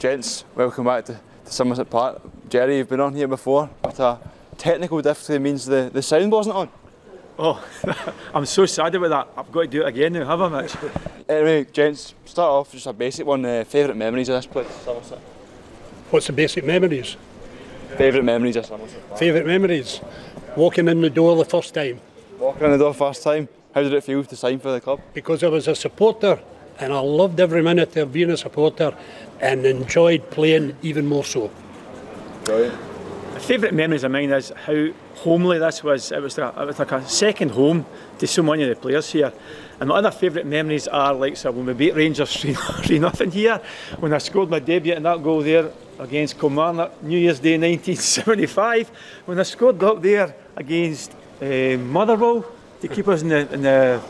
Gents, welcome back to Somerset Park. Gerry, you've been on here before, but a technical difficulty means the sound wasn't on. Oh, I'm so sad about that. I've got to do it again now, have I, Mitch? Anyway, gents, start off just a basic one. Favourite memories of this place, Somerset? What's the basic memories? Favourite memories of Somerset Park? Favourite memories? Walking in the door the first time. Walking in the door first time. How did it feel to sign for the club? Because I was a supporter and I loved every minute of being a supporter and enjoyed playing even more so. Brilliant. My favourite memories of mine is how homely this was. It was like a second home to so many of the players here. And my other favourite memories are like when we beat Rangers 3-0 here, when I scored my debut in that goal there against Kilmarnock, New Year's Day 1975, when I scored up there against Motherwell to keep us in the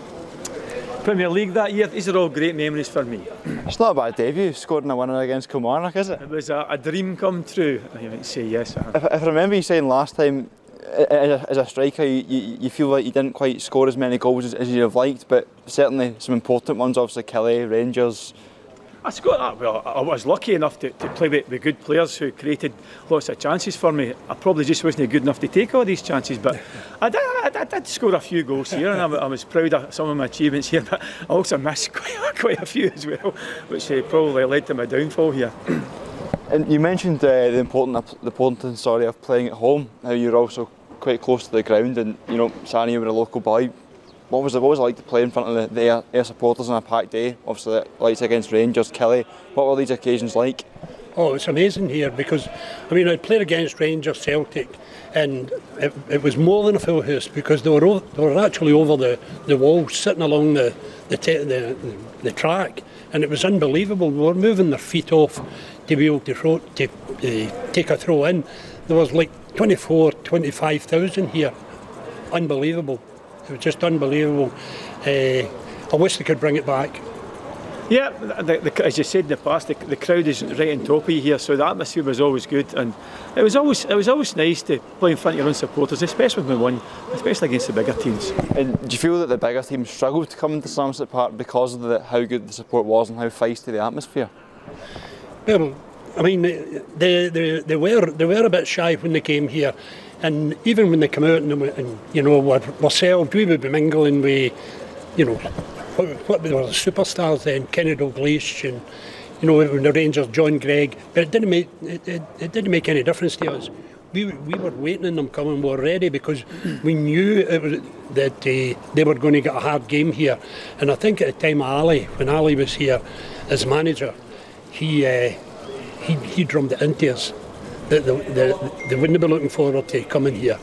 Premier League that year. These are all great memories for me. It's not a bad debut, scoring a winner against Kilmarnock, is it? It was a dream come true. I would say yes. If I remember you saying last time, as a striker, you feel like you didn't quite score as many goals as you'd have liked, but certainly some important ones, obviously Kelly, Rangers. I scored that. Well, I was lucky enough to play with good players who created lots of chances for me. I probably just wasn't good enough to take all these chances, but I did score a few goals here, and I was proud of some of my achievements here, but I also missed quite a few as well, which probably led to my downfall here. And you mentioned the importance of playing at home, how you're also quite close to the ground, and you know, Sanny, you were a local boy. What was it like to play in front of the Ayr supporters on a packed day? Obviously, lights against Rangers, Kelly. What were these occasions like? Oh, it's amazing here because, I mean, I played against Rangers, Celtic, and it was more than a full house because they were actually over the wall, sitting along the track, and it was unbelievable. They were moving their feet off to be able to take a throw in. There was like 25,000 here. Unbelievable. It was just unbelievable. I wish they could bring it back. Yeah, as you said in the past, the crowd is right on top of you here, so the atmosphere was always good, and it was always nice to play in front of your own supporters, especially when we won, especially against the bigger teams. And do you feel that the bigger teams struggled to come into Somerset Park because of how good the support was and how feisty the atmosphere? Well, I mean, they were a bit shy when they came here. And even when they come out and you know, ourselves, we would be mingling with, you know, what were the superstars then, Kenny Dalglish and, you know, when the Rangers, John Gregg. But it didn't make any difference to us. We were waiting on them coming, we were ready because we knew that they were going to get a hard game here. And I think at the time of Ali, when Ali was here as manager, he drummed it into us. They wouldn't be looking forward to coming here.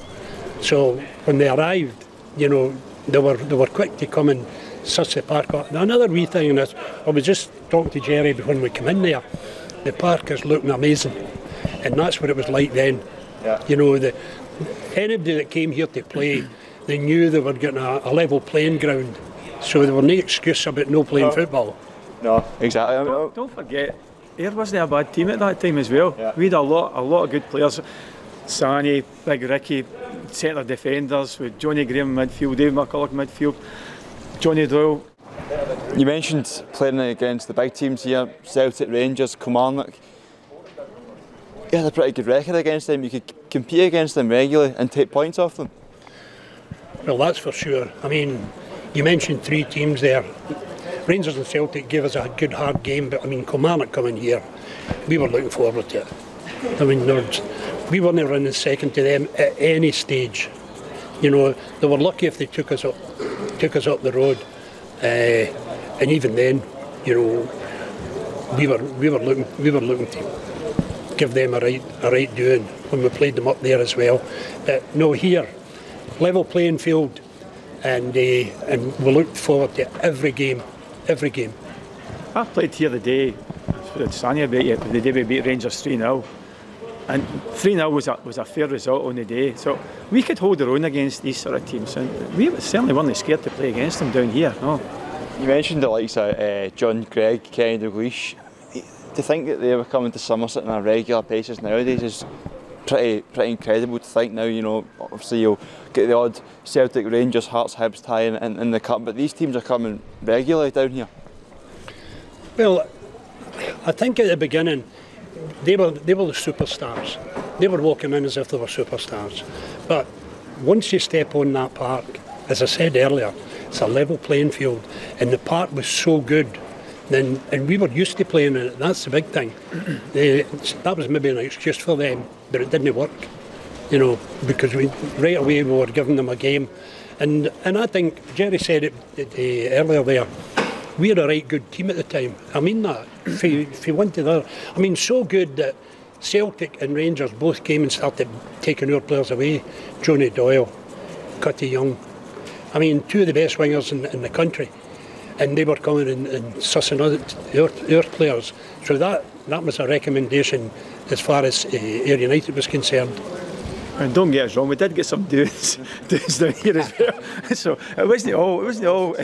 So when they arrived, you know, they were quick to come and suss the park up. Now, another wee thing in this, I was just talking to Gerry when we come in there. The park is looking amazing, and that's what it was like then. Yeah. You know, anybody that came here to play, they knew they were getting a level playing ground, so there were no excuse about no playing football. No, exactly. Don't forget, Ayr wasn't a bad team at that time as well. Yeah. We had a lot of good players. Sanny, Big Ricky, centre defenders with Johnny Graham midfield, Dave McCulloch midfield, Johnny Doyle. You mentioned playing against the big teams here, Celtic, Rangers, Kilmarnock. You had a pretty good record against them. You could compete against them regularly and take points off them. Well, that's for sure. I mean, you mentioned three teams there. Rangers and Celtic gave us a good hard game, but I mean, Kilmarnock coming here, we were looking forward to it. I mean, we weren't running second to them at any stage. You know, they were lucky if they took us up the road, and even then, you know, we were looking to give them a right doing when we played them up there as well. No, here, level playing field, and we looked forward to every game. Every game. I played here the day with Sanny about it, the day we beat Rangers 3-0, and 3-0 was a fair result on the day. So we could hold our own against these sort of teams, and we certainly weren't scared to play against them down here. No. You mentioned the likes of John Gregg, Kenny Dalglish. To think that they were coming to Somerset on a regular basis nowadays is pretty incredible to think now. You know, obviously you'll get the odd Celtic, Rangers, Hearts, Hibs tie in the cup, but these teams are coming regularly down here. Well, I think at the beginning they were the superstars. They were walking in as if they were superstars. But once you step on that park, as I said earlier, it's a level playing field, and the park was so good. And we were used to playing in it. That's the big thing. That was maybe an excuse for them, but it didn't work. You know, because right away we were giving them a game. And I think Gerry said it earlier there, we were a right good team at the time. I mean that. If you went to there, I mean, so good that Celtic and Rangers both came and started taking our players away. Johnny Doyle, Cutty Young. I mean, two of the best wingers in the country. And they were coming and sussing out our players. So that was a recommendation as far as Ayr United was concerned. And don't get us wrong, we did get some dudes down here as well. So it wasn't all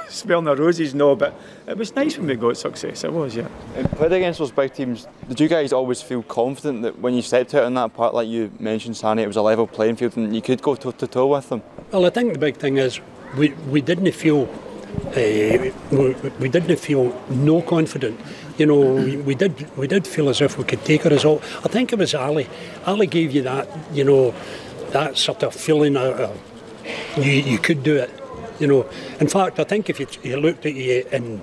smelling the roses, no, but it was nice when we got success. It was, yeah. And played against those big teams, did you guys always feel confident that when you stepped out on that part, like you mentioned, Sanny, it was a level playing field and you could go toe to toe with them? Well, I think the big thing is we didn't feel no confident. You know, we did feel as if we could take a result. I think it was Ali. Ali gave you that, you know, that sort of feeling you could do it. You know, in fact, I think if you looked at you and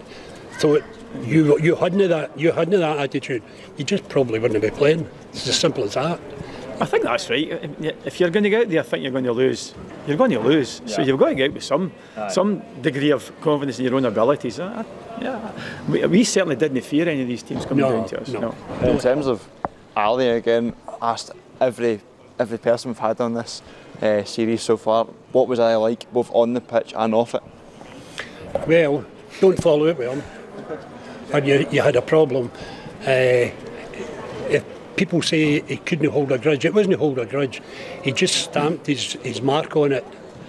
thought you hadn't that attitude, you just probably wouldn't be playing. It's as simple as that. I think that's right. If you're going to go out there, I think you're going to lose. You're going to lose. Yeah. So you've got to get out with some degree of confidence in your own abilities. We certainly didn't fear any of these teams coming down to us. No. In terms of Ali, again, asked every person we've had on this series so far, what was Ali like, both on the pitch and off it? Well, don't follow it with him. And you had a problem. If people say he couldn't hold a grudge, it wasn't hold a grudge. He just stamped his mark on it,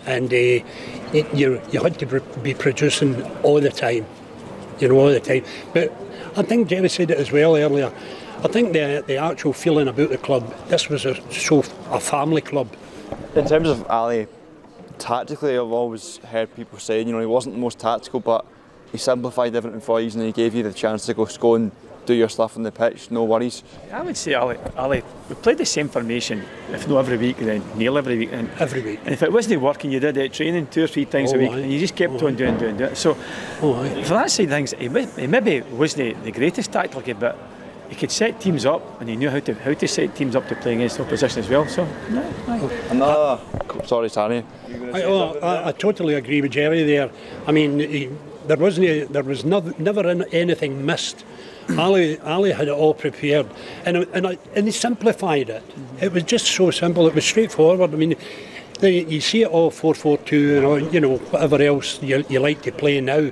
and you had to be producing all the time, you know, all the time. But I think Gerry said it as well earlier. I think the actual feeling about the club, this was a family club. In terms of Ali, tactically, I've always heard people saying, you know, he wasn't the most tactical, but he simplified everything for you and he gave you the chance to go and do your stuff on the pitch, no worries. I would say Ali, we played the same formation, if not every week, then nearly every week. Every week. And if it wasn't working, you did it training 2 or 3 times a week, and you just kept on doing it. So, for that side of things, he maybe wasn't the greatest tactically, but he could set teams up, and he knew how to set teams up to play against the opposition as well. So, sorry, Sanny. I totally agree with Gerry there. I mean, there was never anything missed. Ali had it all prepared, and he simplified it. It was just so simple. It was straightforward. I mean, you see it all 4-4-2 and you know, whatever else you like to play now.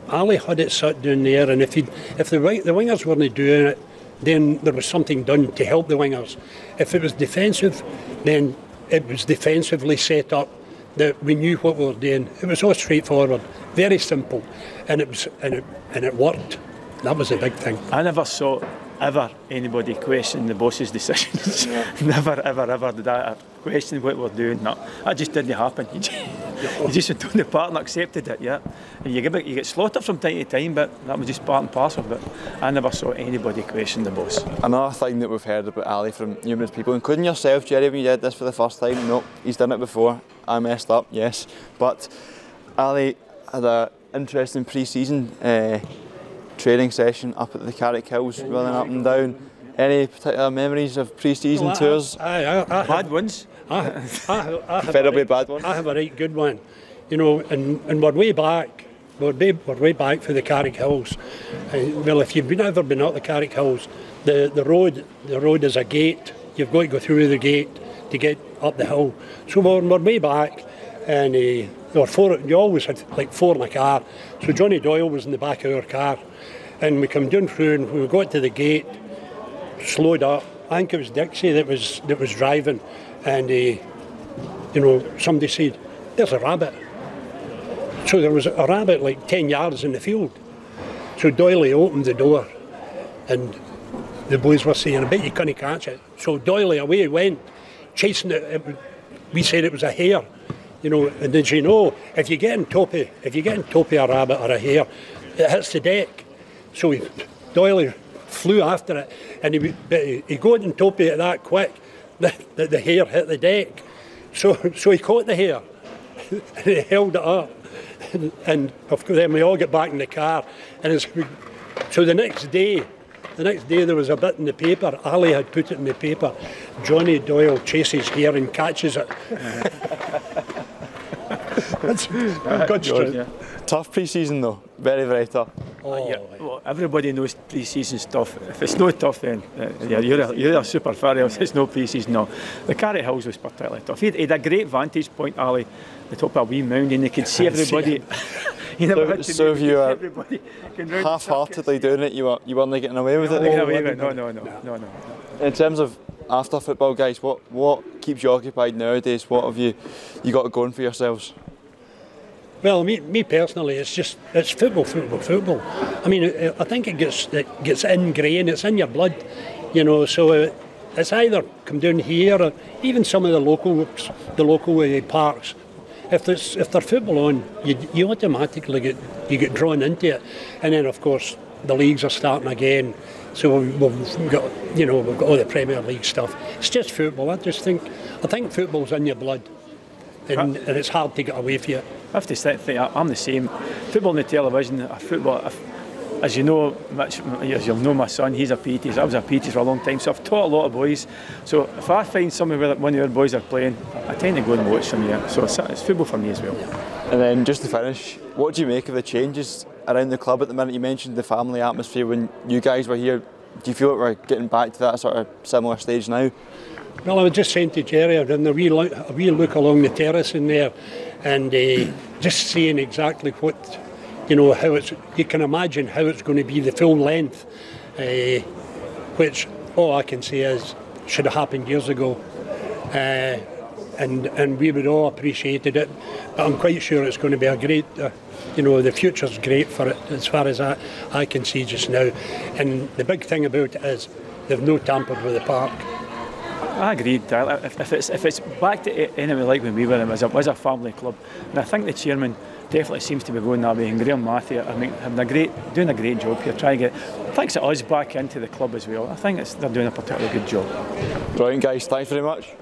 Ali had it set down there, and if the wingers weren't doing it, then there was something done to help the wingers. If it was defensive, then it was defensively set up that we knew what we were doing. It was all straightforward, very simple, and it worked. That was a big thing. I never saw anybody question the boss's decisions. Never, ever did I question what we're doing. No, that just didn't happen. You just went on the part and accepted it, yeah. And you get slaughtered from time to time, but that was just part and parcel. But I never saw anybody question the boss. Another thing that we've heard about Ali from numerous people, including yourself, Gerry, when you did this for the first time. No, he's done it before. I messed up, yes. But Ali had an interesting pre-season training session up at the Carrick Hills, running up and down. Any particular memories of pre-season tours? Bad ones. Preferably bad ones. I have a right good one. You know, and we're way back. We're way back for the Carrick Hills. Well, if you've ever been up the Carrick Hills, the road is a gate. You've got to go through the gate to get up the hill. So we're way back, and there were 4. You always had like 4 in a car. So Johnny Doyle was in the back of our car, and we come down through, and we got to the gate, slowed up. I think it was Dixie that was driving, and you know, somebody said, "There's a rabbit." So there was a rabbit like 10 yards in the field. So Doyle opened the door, and the boys were saying, "I bet you couldn't catch it." So Doyle away he went, chasing it. We said it was a hare, you know. And did you know, if you get on top of a rabbit or a hare, it hits the deck. So Doyle flew after it, and he got on top of it that quick that the hair hit the deck. So he caught the hair and he held it up, and of course then we all get back in the car, and so the next day there was a bit in the paper. Ali had put it in the paper. Johnny Doyle chases hair and catches it. That's good stuff. Yeah. Tough pre-season though, very, very tough. Yeah. Well, everybody knows pre-season stuff. If it's not tough, then yeah, you're a super fan. It's no pre-season. No, the Carrot Hills was particularly tough. He had a great vantage point, Ali, the top of a wee mound, and you could see everybody. So if you were half-heartedly doing it, you weren't getting away with it. No. In terms of after football, guys, what keeps you occupied nowadays? What have you got going for yourselves? Well, me personally, it's football. I mean, I think it gets ingrained. It's in your blood, you know. So it's either come down here or even some of the local parks. If they're football on, you automatically get drawn into it. And then of course the leagues are starting again. So we've got all the Premier League stuff. It's just football. I think football's in your blood, and it's hard to get away from it. I have to say, I'm the same. Football on the television, football, as you know, Mitch, as you'll know, my son, he's a PE teacher. I was a PE teacher for a long time, so I've taught a lot of boys. So if I find somewhere where one of your boys are playing, I tend to go and watch them here. So it's football for me as well. And then just to finish, what do you make of the changes around the club at the minute? You mentioned the family atmosphere when you guys were here. Do you feel like we're getting back to that sort of similar stage now? Well, I was just saying to Gerry, I've done a wee look along the terrace in there, and just seeing exactly what, how you can imagine how it's going to be the full length, which all I can say is should have happened years ago, and we would all appreciated it. But I'm quite sure it's going to be a great, the future's great for it as far as I can see just now. And the big thing about it is they've no tampered with the park. I agree, if it's back to anyway like when we were, it was a family club, and I think the chairman definitely seems to be going that way. And Graham Matthew, I mean, doing a great job here, trying to get thanks to us back into the club as well. I think they're doing a particularly good job. Brilliant, guys. Thanks very much.